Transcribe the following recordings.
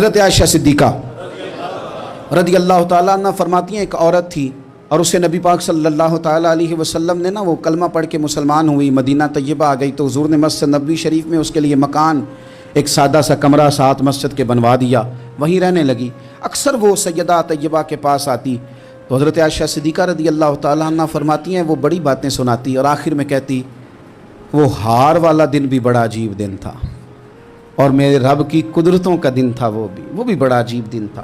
حضرت عائشہ صدیقہ رضی اللہ تعالیٰ عنہ فرماتی ہیں ایک عورت تھی اور اسے نبی پاک صلی اللہ تعالیٰ علیہ وسلم نے وہ کلمہ پڑھ کے مسلمان ہوئی، مدینہ طیبہ آ گئی تو حضور نے مسجد نبوی شریف میں اس کے لیے مکان، ایک سادہ سا کمرہ ساتھ مسجد کے بنوا دیا، وہیں رہنے لگی۔ اکثر وہ سیدہ طیبہ کے پاس آتی تو حضرت عائشہ صدیقہ رضی اللہ تعالیٰ عنہ فرماتی ہیں وہ بڑی باتیں سناتی اور آخر میں کہتی وہ ہار والا دن بھی بڑا عجیب دن تھا اور میرے رب کی قدرتوں کا دن تھا، وہ بھی بڑا عجیب دن تھا۔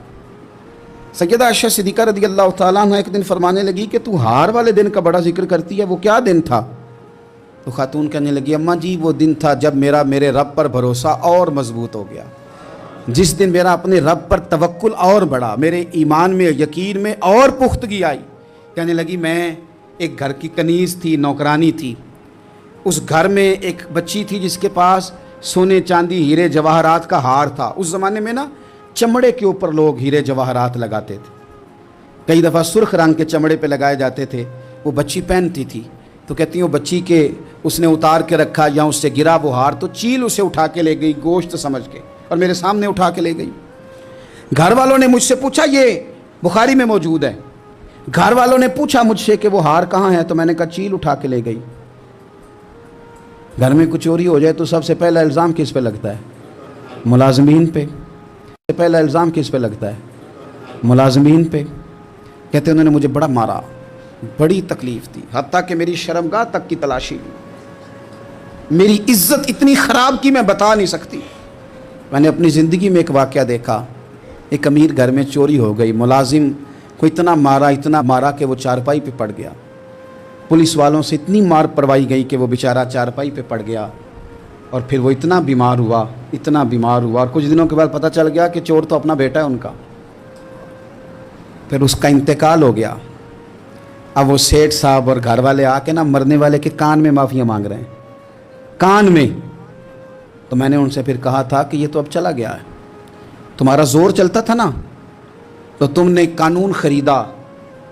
سیدہ عائشہ صدیقہ رضی اللہ تعالیٰ عنہ ایک دن فرمانے لگی کہ تو ہار والے دن کا بڑا ذکر کرتی ہے، وہ کیا دن تھا؟ تو خاتون کہنے لگی اماں جی وہ دن تھا جب میرے رب پر بھروسہ اور مضبوط ہو گیا، جس دن میرا اپنے رب پر توکل اور بڑھا، میرے ایمان میں یقین میں اور پختگی آئی۔ کہنے لگی میں ایک گھر کی کنیز تھی، نوکرانی تھی، اس گھر میں ایک بچی تھی جس کے پاس سونے چاندی ہیرے جواہرات کا ہار تھا۔ اس زمانے میں چمڑے کے اوپر لوگ ہیرے جواہرات لگاتے تھے، کئی دفعہ سرخ رنگ کے چمڑے پہ لگائے جاتے تھے، وہ بچی پہنتی تھی تو کہتی ہیں وہ بچی کے اس نے اتار کے رکھا یا اس سے گرا وہ ہار تو چیل اسے اٹھا کے لے گئی گوشت سمجھ کے اور میرے سامنے اٹھا کے لے گئی۔ گھر والوں نے مجھ سے پوچھا، یہ بخاری میں موجود ہے، گھر والوں نے پوچھا مجھ سے کہ وہ ہار کہاں ہے تو میں نے کہا چیل اٹھا کے لے گئی۔ گھر میں کچھ چوری ہو جائے تو سب سے پہلا الزام کس پہ لگتا ہے؟ ملازمین پہ۔ پہلا الزام کس پہ لگتا ہے؟ ملازمین پہ۔ کہتے انہوں نے مجھے بڑا مارا، بڑی تکلیف تھی، حتیٰ کہ میری شرمگاہ تک کی تلاشی لی، میری عزت اتنی خراب کی میں بتا نہیں سکتی۔ میں نے اپنی زندگی میں ایک واقعہ دیکھا، ایک امیر گھر میں چوری ہو گئی، ملازم کو اتنا مارا کہ وہ چارپائی پہ پڑ گیا، پولیس والوں سے اتنی مار پڑوائی گئی کہ وہ بیچارہ چارپائی پہ پڑ گیا اور پھر وہ اتنا بیمار ہوا اور کچھ دنوں کے بعد پتہ چل گیا کہ چور تو اپنا بیٹا ہے ان کا، پھر اس کا انتقال ہو گیا۔ اب وہ سیٹھ صاحب اور گھر والے آ کے مرنے والے کے کان میں معافیاں مانگ رہے ہیں، کان میں۔ تو میں نے ان سے پھر کہا تھا کہ یہ تو اب چلا گیا ہے، تمہارا زور چلتا تھا تو تم نے قانون خریدا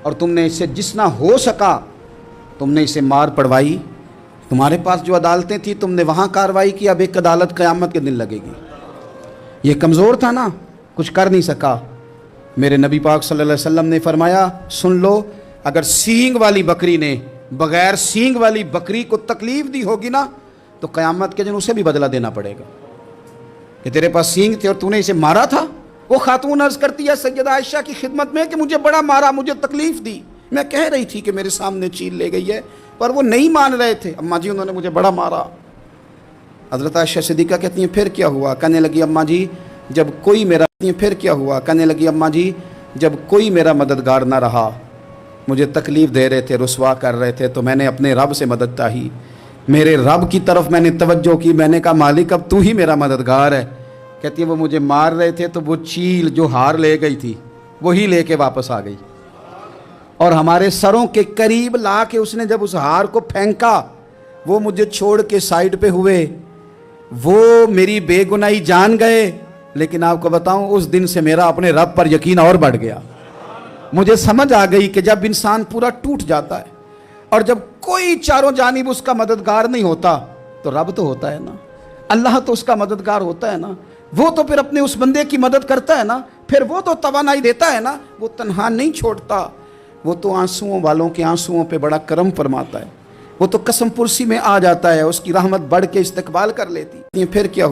اور تم نے اسے جتنا ہو سکا تم نے اسے مار پڑوائی، تمہارے پاس جو عدالتیں تھیں تم نے وہاں کارروائی کی، اب ایک عدالت قیامت کے دن لگے گی۔ یہ کمزور تھا کچھ کر نہیں سکا۔ میرے نبی پاک صلی اللہ علیہ وسلم نے فرمایا سن لو، اگر سینگ والی بکری نے بغیر سینگ والی بکری کو تکلیف دی ہوگی تو قیامت کے دن اسے بھی بدلہ دینا پڑے گا کہ تیرے پاس سینگ تھے اور تو نے اسے مارا تھا۔ وہ خاتون عرض کرتی ہے سیدہ عائشہ کی خدمت میں کہ مجھے بڑا مارا، مجھے تکلیف دی، میں کہہ رہی تھی کہ میرے سامنے چیل لے گئی ہے پر وہ نہیں مان رہے تھے، اماں جی انہوں نے مجھے بڑا مارا۔ حضرت عائشہ صدیقہ کہتی ہیں پھر کیا ہوا؟ کہنے لگی اماں جی جب کوئی میرا مددگار نہ رہا، مجھے تکلیف دے رہے تھے، رسوا کر رہے تھے تو میں نے اپنے رب سے مدد چاہی، میرے رب کی طرف میں نے توجہ کی، میں نے کہا مالک اب تو ہی میرا مددگار ہے۔ کہتی ہے وہ مجھے مار رہے تھے تو وہ چیل جو ہار لے گئی تھی وہی لے کے واپس آ گئی اور ہمارے سروں کے قریب لا کے اس نے جب اس ہار کو پھینکا وہ مجھے چھوڑ کے سائیڈ پہ ہوئے، وہ میری بے گناہی جان گئے، لیکن آپ کو بتاؤں اس دن سے میرا اپنے رب پر یقین اور بڑھ گیا۔ مجھے سمجھ آ گئی کہ جب انسان پورا ٹوٹ جاتا ہے اور جب کوئی چاروں جانب اس کا مددگار نہیں ہوتا تو رب تو ہوتا ہے اللہ تو اس کا مددگار ہوتا ہے وہ تو پھر اپنے اس بندے کی مدد کرتا ہے پھر وہ تو توانائی دیتا ہے وہ تنہا نہیں چھوڑتا، وہ تو آنسوؤں والوں کے آنسوؤں پہ بڑا کرم فرماتا ہے، وہ تو قسم پرسی میں آ جاتا ہے، اس کی رحمت بڑھ کے استقبال کر لیتی ہے۔ پھر کیا